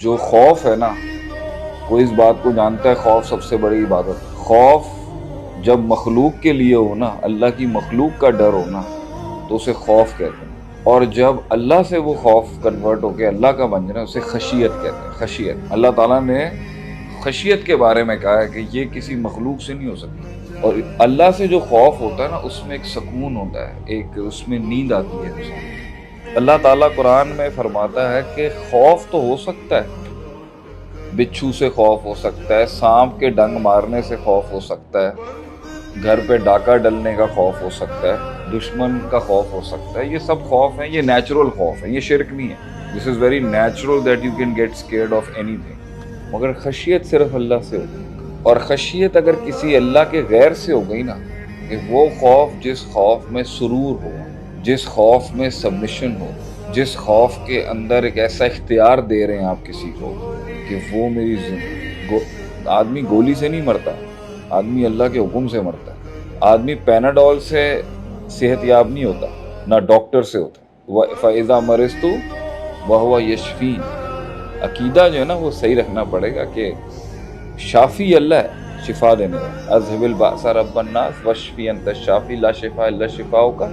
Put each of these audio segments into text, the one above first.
जो खौफ है ना, कोई इस बात को जानता है, खौफ सबसे बड़ी इबादत है। खौफ जब मखलूक के लिए हो ना, अल्लाह की मखलूक का डर हो ना, तो उसे खौफ कहते हैं। और जब अल्लाह से वो खौफ कन्वर्ट होके अल्लाह का बन जाए उसे खशियत कहते हैं। खशियत, अल्लाह ताला ने खशियत के बारे में कहा है कि ये किसी मखलूक से नहीं हो सकती। और अल्लाह से जो खौफ होता है ना, उसमें एक सुकून होता है, एक उसमें नींद आती है इंसान। अल्लाह ताला कुरान में फरमाता है कि खौफ तो हो सकता है, बिच्छू से खौफ हो सकता है, सांप के डंग मारने से खौफ हो सकता है, घर पे डाका डलने का खौफ हो सकता है, दुश्मन का खौफ हो सकता है। ये सब खौफ हैं, ये नेचुरल खौफ है, ये शिरक नहीं है। This is very natural that you can get scared of anything. मगर खशियत सिर्फ अल्लाह से होती है। और खशियत अगर किसी अल्लाह के गैर से हो गई ना, कि वो खौफ जिस खौफ में सुरूर हो, जिस खौफ में सबमिशन हो, जिस खौफ के अंदर एक ऐसा इख्तियार दे रहे हैं आप किसी को कि वो आदमी गोली से नहीं मरता, आदमी अल्लाह के हुक्म से मरता है। आदमी पैनाडोल से सेहतयाब नहीं होता, ना डॉक्टर से होता। फ़इज़ा मरिज़्तु वहुव यशफ़ीन। अकीदा जो है ना वो सही रखना पड़ेगा कि शाफ़ी अल्लाह है, शिफा देने वाला। अज़हिबिल बाअसा रब्बन नास वशफ़ी अंत शाफ़ी ला शिफ़ा इल्ला शिफ़ाउका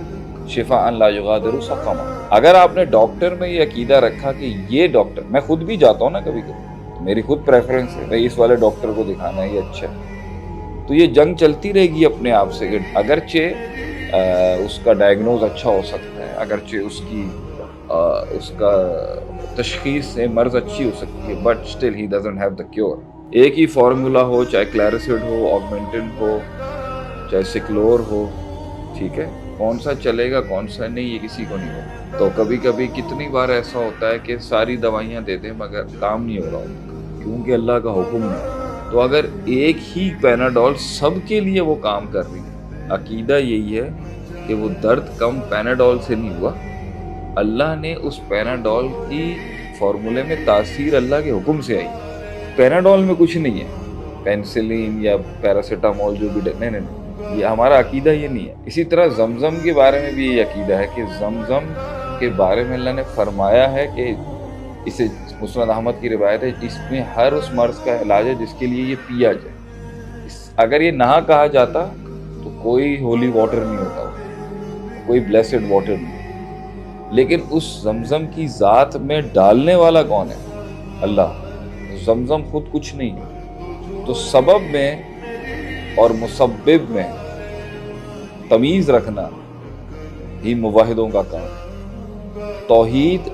शिफ़ाअन ला युग़ादिरु सक़मा। अगर आपने डॉक्टर में ये अकीदा रखा कि ये डॉक्टर, मैं खुद भी जाता हूँ ना कभी कभी, मेरी खुद प्रेफरेंस है भाई इस वाले डॉक्टर को दिखाना है, ये अच्छा है, तो ये जंग चलती रहेगी अपने आप से कि अगरचे उसका डायग्नोज अच्छा हो सकता है, अगरचे उसका तशखीस से मर्ज अच्छी हो सकती है, but still he doesn't have the cure. एक ही फार्मूला हो, चाहे क्लैरिसिड हो, ऑगमेंटिन हो, चाहे सिक्लोर हो, ठीक है, कौन सा चलेगा कौन सा नहीं ये किसी को नहीं होता। तो कभी कभी कितनी बार ऐसा होता है कि सारी दवाइयाँ दे दें मगर काम नहीं हो रहा होता, क्योंकि अल्लाह का हुक्म नहीं। तो अगर एक ही पैनाडोल सबके लिए वो काम कर रही है, अकीदा यही है कि वो दर्द कम पैनाडोल से नहीं हुआ, अल्लाह ने उस पैनाडोल की फार्मूले में तासीर अल्लाह के हुक्म से आई। पैनाडोल में कुछ नहीं है, पेंसिलिन या पैरासीटामोल जो भी नहीं, ये हमारा अकीदा ये नहीं है। इसी तरह जमजम के बारे में भी ये अकीदा है कि जमजम के बारे में अल्लाह ने फरमाया है कि इसे, मुस्नद अहमद की रिवायत है, इसमें हर उस मर्ज का इलाज है जिसके लिए ये पिया जाए। अगर ये नहा कहा जाता तो कोई होली वाटर नहीं होता, कोई ब्लेसेड वाटर नहीं। लेकिन उस जमजम की ज़ात में डालने वाला कौन है? अल्लाह। जमजम खुद कुछ नहीं है। तो सबब में और मुसब्बिब में तमीज़ रखना ही मुवाहिदों का काम है। तौहीद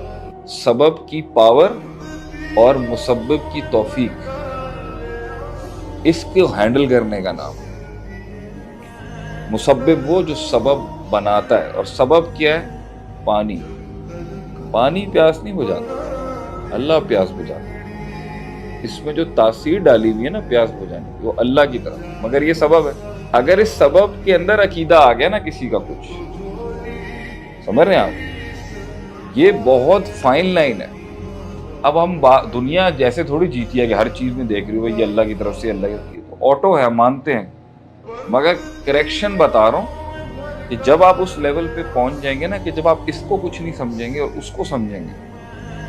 सबब की पावर और मुसब्बिब की तौफीक, इसको हैंडल करने का नाम। मुसब्बिब वो जो सबब बनाता है, और सबब क्या है? पानी। पानी प्यास नहीं बुझाता, अल्लाह प्यास बुझाता है। इसमें जो तासीर डाली हुई है ना प्यास बुझाने की, वो अल्लाह की तरफ, मगर ये सबब है। अगर इस सबब के अंदर अकीदा आ गया ना किसी का, कुछ समझ रहे हैं आप, ये बहुत फाइन लाइन है। अब हम दुनिया जैसे थोड़ी जीती है कि हर चीज में देख रही हो ये अल्लाह की तरफ से, अल्लाह की तरफ, ऑटो है, मानते हैं, मगर करेक्शन बता रहा हूँ कि जब आप उस लेवल पे पहुंच जाएंगे ना, कि जब आप इसको कुछ नहीं समझेंगे और उसको समझेंगे,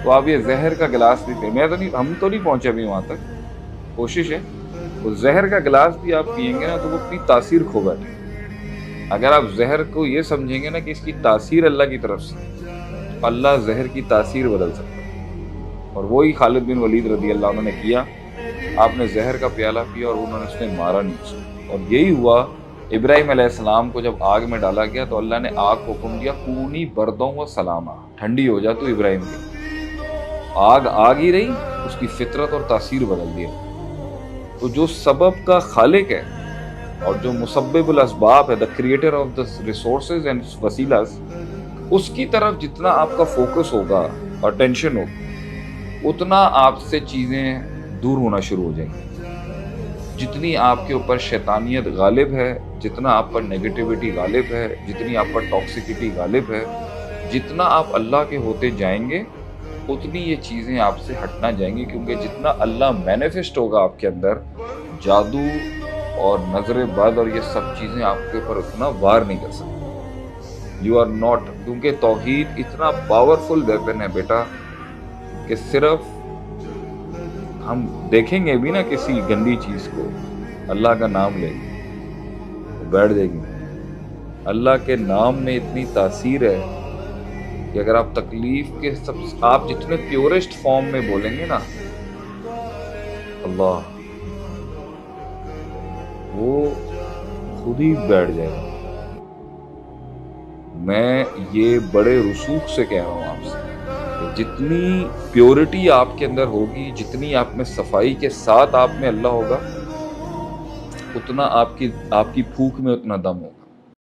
तो आप ये जहर का गिलास भी पिए, मैं तो नहीं, हम तो नहीं पहुंचे अभी वहां तक, कोशिश है। वो जहर का गिलास भी आप पिएंगे ना तो वो अपनी तासीर खो बैठे। अगर आप जहर को ये समझेंगे ना कि इसकी तासीर अल्लाह की तरफ से, तो अल्लाह जहर की तासीर बदल सकता है। और वही खालिद बिन वलीद रदी अल्लाह अन्हु ने किया। आपने जहर का प्याला पिया और उन्होंने उसने मारा नहीं उसको। और यही हुआ इब्राहिम अलैहिस्सलाम को जब आग में डाला गया तो अल्लाह ने आग को हुक्म दिया, कूनी बरदों व सलामा, ठंडी हो जा तू इब्राहिम की। आग ही रही, उसकी फितरत और तासीर बदल दिया। तो जो सबब का खालिक है और जो मुसब्बिबुल असबाब है, the creator of the resources and वसीलास, उसकी तरफ जितना आपका फोकस होगा और टेंशन होगी, उतना आपसे चीज़ें दूर होना शुरू हो जाएंगी। जितनी आपके ऊपर शैतानियत गालिब है, जितना आप पर नेगेटिविटी गालिब है, जितनी आप पर टॉक्सिसिटी गालिब है, जितना आप अल्लाह के होते जाएंगे उतनी ये चीज़ें आपसे हटना जाएंगी। क्योंकि जितना अल्लाह मैनिफेस्ट होगा आपके अंदर, जादू और नजर बद और ये सब चीज़ें आपके ऊपर उतना वार नहीं कर सकती। यू आर नॉट, क्योंकि तौहीद इतना पावरफुल वेपन है बेटा कि सिर्फ ہم دیکھیں گے بھی نا کسی گندی چیز کو، اللہ کا نام لیں گے تو بیٹھ جائے گی۔ اللہ کے نام میں اتنی تاثیر ہے کہ اگر آپ تکلیف کے آپ جتنے پیورسٹ فارم میں بولیں گے نا اللہ، وہ خود ہی بیٹھ جائے گا۔ میں یہ بڑے رسوخ سے کہہ رہا ہوں آپ سے کہ جتنی پیورٹی آپ کے اندر ہوگی، جتنی آپ میں صفائی کے ساتھ آپ میں اللہ ہوگا، اتنا آپ کی پھوک میں اتنا دم ہوگا۔